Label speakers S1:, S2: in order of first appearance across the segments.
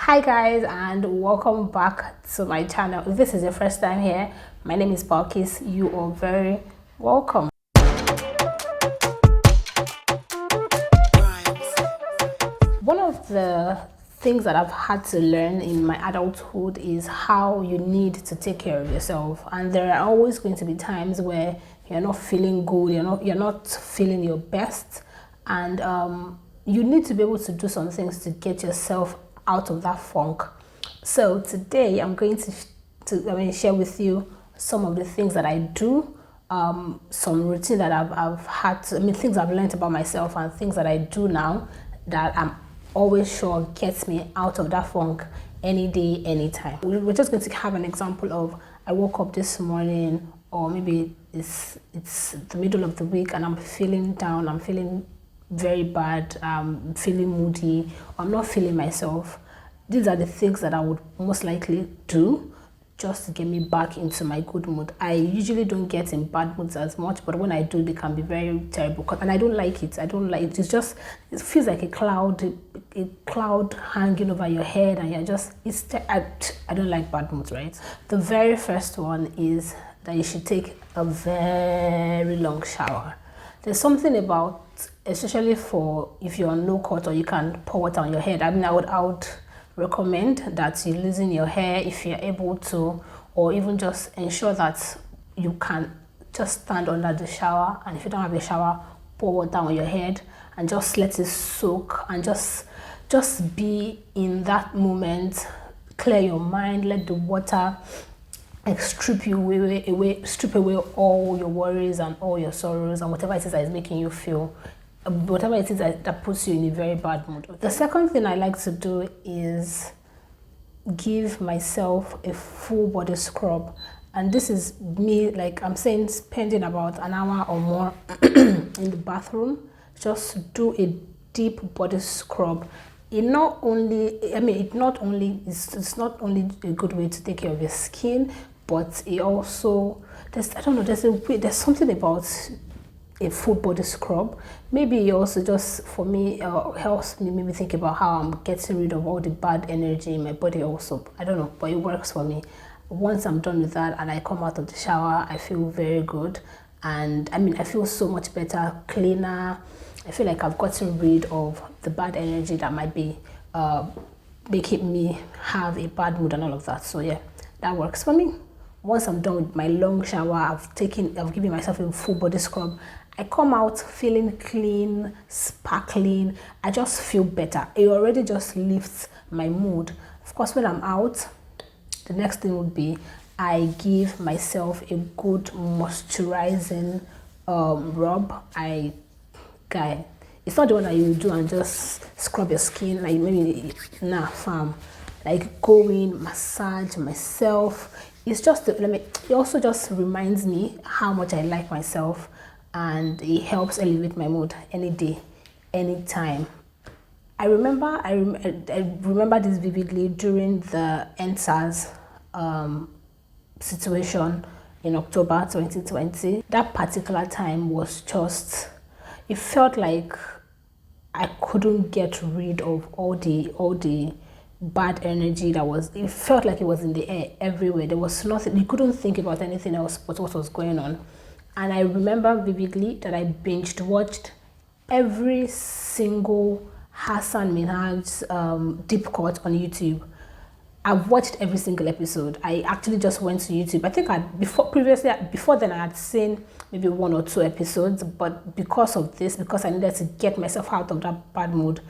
S1: Hi guys, and welcome back to my channel. If this is your first time here, my name is Barlkiss. You are very welcome. One of the things that I've had to learn in my adulthood is how you need to take care of yourself, and there are always going to be times where you're not feeling good, you're not feeling your best, and you need to be able to do some things to get yourself out of that funk. So today I'm going to share with you some of the things that I do, some routine that I've had to, things I've learned about myself and things that I do now that I'm always sure gets me out of that funk any day, anytime. We're just going to have an example of I woke up this morning, or maybe it's the middle of the week and I'm feeling down, I'm feeling very bad, feeling moody, or I'm not feeling myself. These are the things that I would most likely do just to get me back into my good mood. I usually don't get in bad moods as much, but when I do, they can be very terrible, and I don't like it. I don't like it. It feels like a cloud hanging over your head, and you're just, I don't like bad moods, right? The very first one is that you should take a very long shower. There's something about, especially for if you're on low cut or you can pour water on your head. I would recommend that you loosen your hair if you're able to, or even just ensure that you can just stand under the shower, and if you don't have a shower, pour water on your head and just let it soak, and just be in that moment. Clear your mind, let the water strip away all your worries and all your sorrows and whatever it is that is making you feel, whatever it is that puts you in a very bad mood. The second thing I like to do is give myself a full body scrub, and this is me, like I'm saying, spending about an hour or more in the bathroom. Just do a deep body scrub. It's not only a good way to take care of your skin, but it also, there's something about a full body scrub. Maybe it also, just for me, helps me maybe think about how I'm getting rid of all the bad energy in my body also. I don't know, but it works for me. Once I'm done with that and I come out of the shower, I feel very good, and I feel so much better, cleaner. I feel like I've gotten rid of the bad energy that might be making me have a bad mood and all of that. So yeah, that works for me. Once I'm done with my long shower, I've given myself a full body scrub, I come out feeling clean, sparkling. I just feel better. It already just lifts my mood. Of course, when I'm out, the next thing would be I give myself a good moisturizing rub. It's not the one that you do and just scrub your skin, like maybe, nah, fam. Like go in, massage myself. It also just reminds me how much I like myself, and it helps elevate my mood any day, anytime. I remember this vividly during the NSAS situation in October 2020. That particular time was just, it felt like I couldn't get rid of all the bad energy that was, it felt like it was in the air everywhere. There was nothing, you couldn't think about anything else but what was going on. And I remember vividly that I binge watched every single Hassan Minhaj's deep cut on YouTube. I've watched every single episode. I actually just went to YouTube. I think before then I had seen maybe 1 or 2 episodes, but because I needed to get myself out of that bad mood,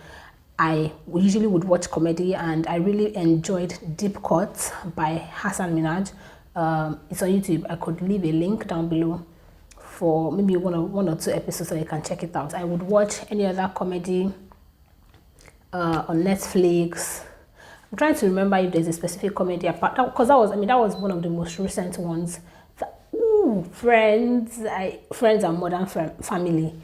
S1: I usually would watch comedy, and I really enjoyed Deep Cuts by Hassan Minhaj. It's on YouTube. I could leave a link down below for maybe one or 2 episodes so you can check it out. I would watch any other comedy on Netflix. I'm trying to remember if there's a specific comedy apart, because that was one of the most recent ones. Friends and Modern Family.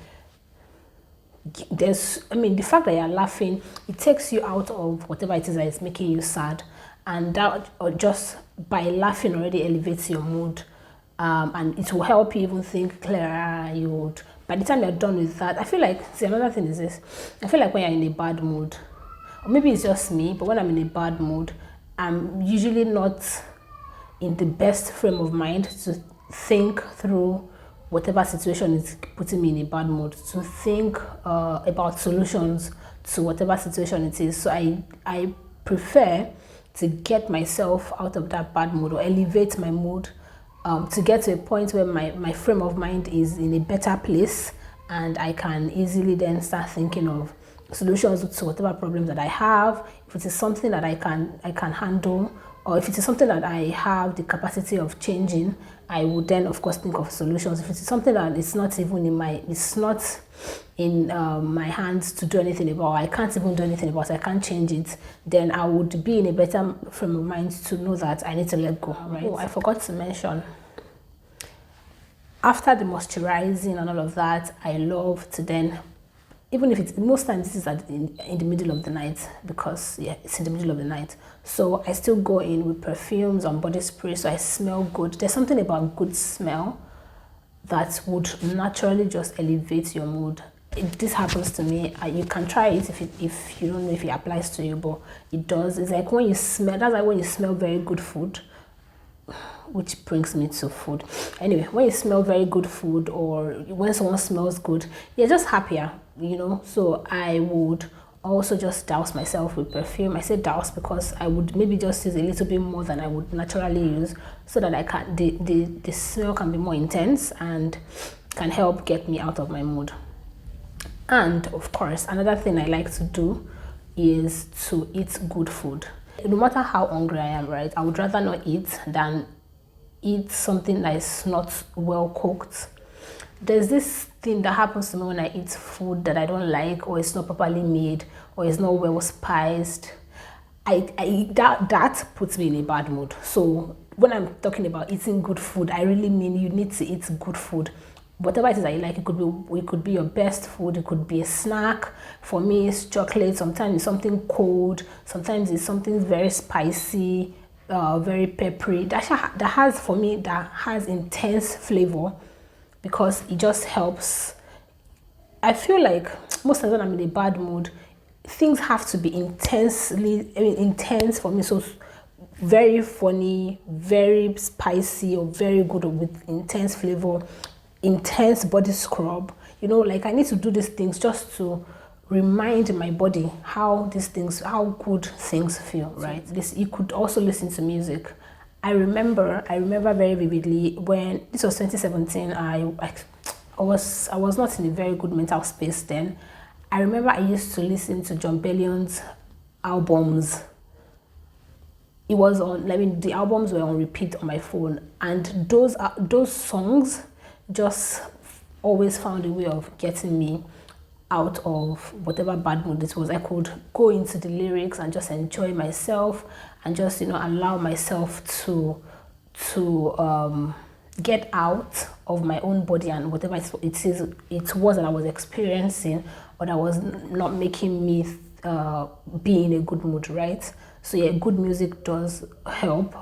S1: The fact that you're laughing, it takes you out of whatever it is that is making you sad, and that, or just by laughing, already elevates your mood, and it will help you even think clearer. By the time you're done with that, I feel like, see, another thing is this, I feel like when you're in a bad mood, or maybe it's just me, but when I'm in a bad mood, I'm usually not in the best frame of mind to think through whatever situation is putting me in a bad mood, to think about solutions to whatever situation it is. So I prefer to get myself out of that bad mood or elevate my mood, to get to a point where my frame of mind is in a better place, and I can easily then start thinking of solutions to whatever problems that I have. If it is something that I can handle, or if it is something that I have the capacity of changing, I would then of course think of solutions. If it is something that it's not in my hands to do anything about, I can't even do anything about, I can't change it, then I would be in a better frame of mind to know that I need to let go, right? Oh, I forgot to mention, after the moisturizing and all of that, I love to then, even if it's, most times this is in the middle of the night, because yeah, it's in the middle of the night, so I still go in with perfumes and body spray so I smell good. There's something about good smell that would naturally just elevate your mood. This happens to me. You can try it if you don't know if it applies to you, but it does. It's like when you smell, that's like when you smell very good food, which brings me to food. Anyway, when you smell very good food, or when someone smells good, you're just happier, you know. So I would also just douse myself with perfume. I say douse because I would maybe just use a little bit more than I would naturally use, so that the smell can be more intense and can help get me out of my mood. And of course, another thing I like to do is to eat good food. No matter how hungry I am, right, I would rather not eat than eat something that is not well cooked. There's this thing that happens to me when I eat food that I don't like, or it's not properly made, or it's not well spiced. That puts me in a bad mood. So when I'm talking about eating good food, I really mean you need to eat good food. Whatever it is that you like, it could be your best food, it could be a snack. For me, it's chocolate. Sometimes it's something cold. Sometimes it's something very spicy, very peppery. That has intense flavor, because it just helps. I feel like most times when I'm in a bad mood, things have to be intense for me. So very funny, very spicy, or very good with intense flavor, intense body scrub. You know, like I need to do these things just to remind my body how good things feel, right? You could also listen to music. I remember very vividly when this was 2017. I was not in a very good mental space then. I remember I used to listen to John Bellion's albums. It was on, the albums were on repeat on my phone, and those songs just always found a way of getting me out of whatever bad mood it was. I could go into the lyrics and just enjoy myself, and just, you know, allow myself to get out of my own body and whatever it was that I was experiencing, or that was not making me be in a good mood, right? So yeah, good music does help.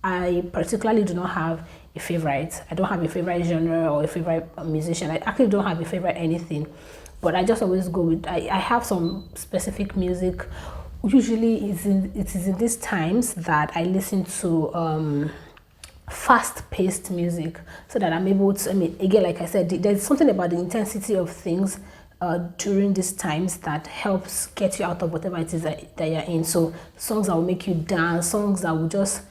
S1: I particularly do not have a favorite. I don't have a favorite genre or a favorite musician. I actually don't have a favorite anything, but I just always go with, I have some specific music. Usually it is in these times that I listen to fast-paced music, so that I'm able to, again, like I said, there's something about the intensity of things during these times that helps get you out of whatever it is that you're in. So songs that will make you dance, songs that will just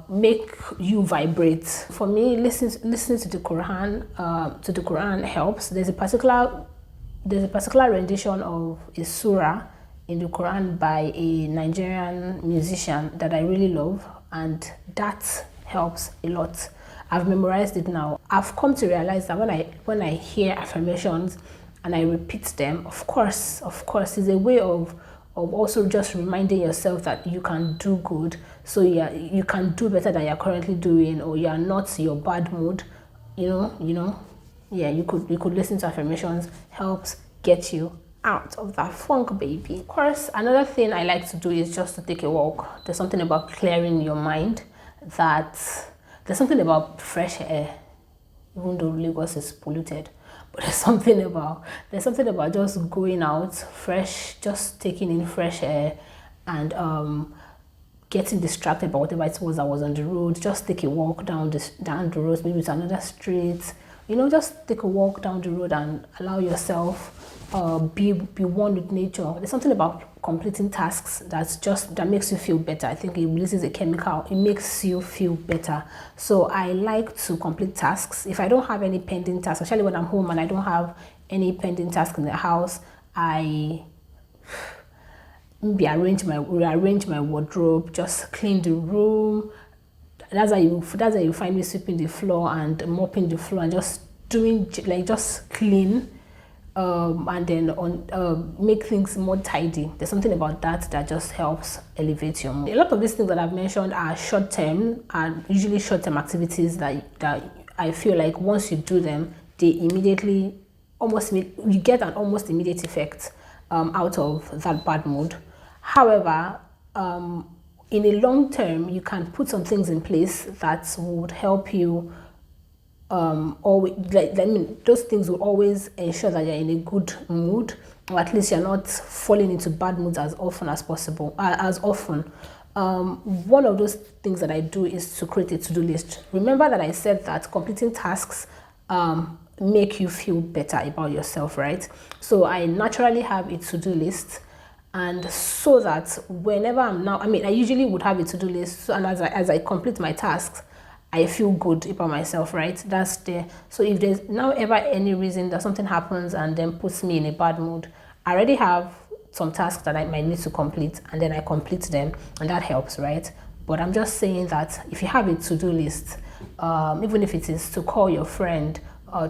S1: make you vibrate. For me, listening to the Quran helps. There's a particular rendition of a surah in the Quran by a Nigerian musician that I really love, and that helps a lot. I've memorized it now. I've come to realize that when I hear affirmations and I repeat them, of course, is a way of also just reminding yourself that you can do good. So yeah, you can do better than you're currently doing, or you're not your bad mood. You know. Yeah, you could listen to affirmations. Helps get you out of that funk, baby. Of course, another thing I like to do is just to take a walk. There's something about clearing your mind, there's something about fresh air, even though Lagos is polluted. But there's something about just going out fresh, just taking in fresh air, and getting distracted by whatever it was that was on the road. Just take a walk down the road, maybe to another street. Just take a walk down the road and allow yourself be one with nature. There's something about completing tasks that makes you feel better. I think it releases a chemical. It makes you feel better. So I like to complete tasks. If I don't have any pending tasks, especially when I'm home and I don't have any pending tasks in the house, I maybe rearrange my wardrobe, just clean the room. That's how you find me sweeping the floor and mopping the floor and just doing just clean, and then make things more tidy. There's something about that just helps elevate your mood. A lot of these things that I've mentioned are short-term, and usually short-term activities that I feel like once you do them, they immediately you get an almost immediate effect out of that bad mood. However, in a long term, you can put some things in place that would help you. Those things will always ensure that you're in a good mood, or at least you're not falling into bad moods as often as possible. One of those things that I do is to create a to-do list. Remember that I said that completing tasks make you feel better about yourself, right? So I naturally have a to-do list. And so that whenever I usually would have a to-do list, and as I complete my tasks, I feel good about myself, right? That's there. So if there's now ever any reason that something happens and then puts me in a bad mood, I already have some tasks that I might need to complete, and then I complete them, and that helps, right? But I'm just saying that if you have a to-do list, even if it is to call your friend,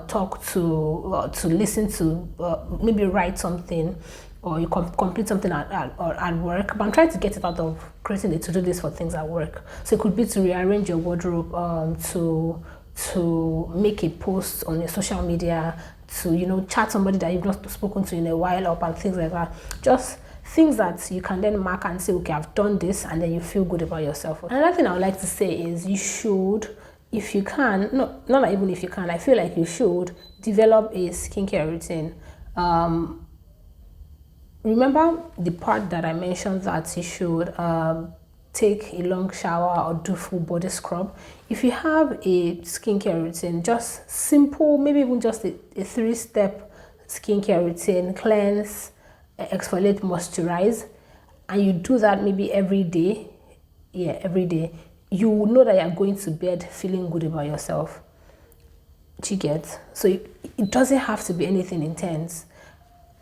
S1: talk to listen to, maybe write something, or you complete something at work. But I'm trying to get it out of creating a to-do list for things at work. So it could be to rearrange your wardrobe, to make a post on your social media, to chat somebody that you've not spoken to in a while up, and things like that. Just things that you can then mark and say, okay, I've done this, and then you feel good about yourself. Another thing I would like to say is you should, if you can, not even if you can, I feel like you should develop a skincare routine. Remember the part that I mentioned that you should take a long shower or do full body scrub. If you have a skincare routine, just simple, maybe even just a 3-step skincare routine: cleanse, exfoliate, moisturize, and you do that maybe every day, you will know that you're going to bed feeling good about yourself. Do you get? So it doesn't have to be anything intense.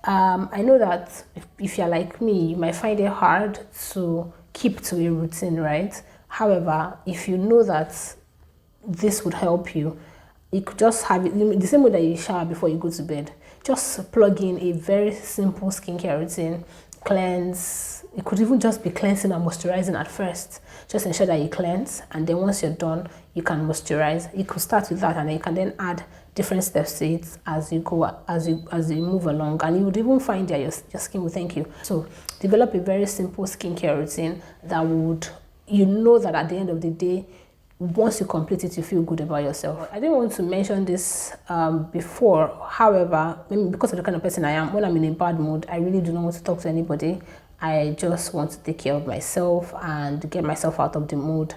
S1: I know that if you're like me, you might find it hard to keep to a routine, right? However, if you know that this would help you, you could just have it the same way that you shower before you go to bed. Just plug in a very simple skincare routine, cleanse. It could even just be cleansing and moisturizing at first. Just ensure that you cleanse, and then once you're done, you can moisturize. You could start with that, and then you can then add different steps to it as you go, as you move along, and you would even find that your skin will thank you. So develop a very simple skincare routine that would, that at the end of the day, once you complete it, you feel good about yourself. I didn't want to mention this before. However, maybe because of the kind of person I am, when I'm in a bad mood, I really do not want to talk to anybody. I just want to take care of myself and get myself out of the mood.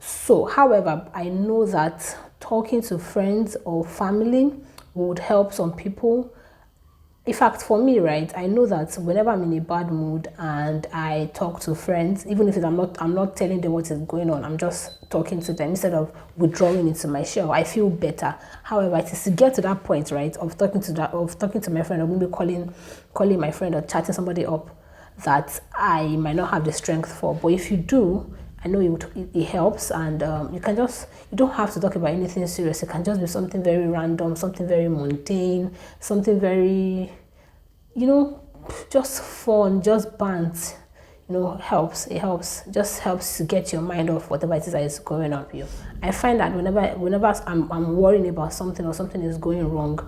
S1: So, however, I know that talking to friends or family would help some people. In fact, for me, right, I know that whenever I'm in a bad mood and I talk to friends, even if I'm not telling them what is going on, I'm just talking to them instead of withdrawing into my shell, I feel better. However, it is to get to that point, right, of talking to my friend, or maybe calling my friend or chatting somebody up that I might not have the strength for. But if you do, I know it helps, and you don't have to talk about anything serious. It can just be something very random, something very mundane, something very, just fun, just bant. Helps. It helps. Just helps to get your mind off whatever it is that is going on with you. I find that whenever I'm worrying about something or something is going wrong,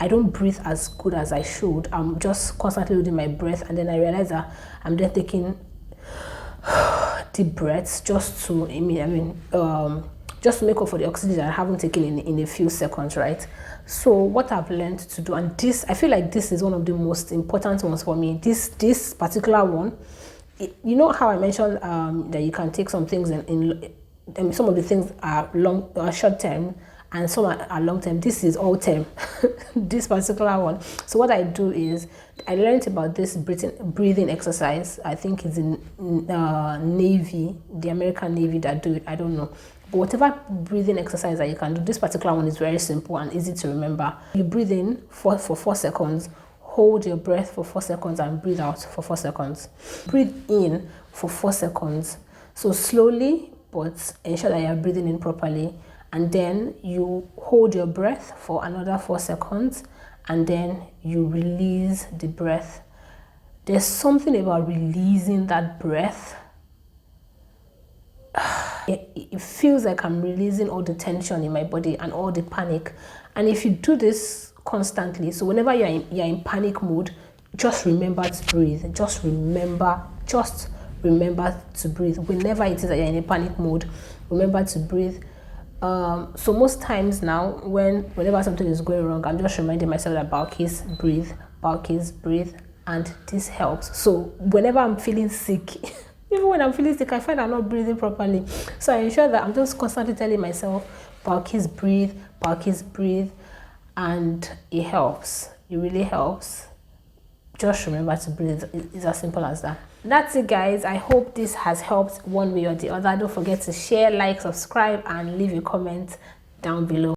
S1: I don't breathe as good as I should. I'm just constantly holding my breath, and then I realize that I'm then taking deep breaths just to just to make up for the oxygen that I haven't taken in a few seconds, right? So what I've learned to do, and this, I feel like this is one of the most important ones for me, this particular one. You know how I mentioned that you can take some things some of the things are short term, and some are long term. This is all term, this particular one. So what I do is, I learned about this breathing exercise. I think it's in Navy, the American Navy that do it. I don't know. But whatever breathing exercise that you can do, this particular one is very simple and easy to remember. You breathe in for 4 seconds, hold your breath for 4 seconds, and breathe out for 4 seconds. Breathe in for 4 seconds. So slowly, but ensure that you're breathing in properly. And then you hold your breath for another 4 seconds, and then you release the breath. There's something about releasing that breath. It feels like I'm releasing all the tension in my body and all the panic. And if you do this constantly, so whenever you're in panic mode, just remember to breathe. Just remember to breathe. Whenever it is that you're in a panic mode, remember to breathe. So most times now, whenever something is going wrong, I'm just reminding myself that Barlkiss, breathe, and this helps. So whenever I'm feeling sick, even when I'm feeling sick, I find I'm not breathing properly. So I ensure that I'm just constantly telling myself, Barlkiss, breathe, and it helps. It really helps. Just remember to breathe. It's as simple as that. That's it, guys. I hope this has helped one way or the other. Don't forget to share, like, subscribe, and leave a comment down below.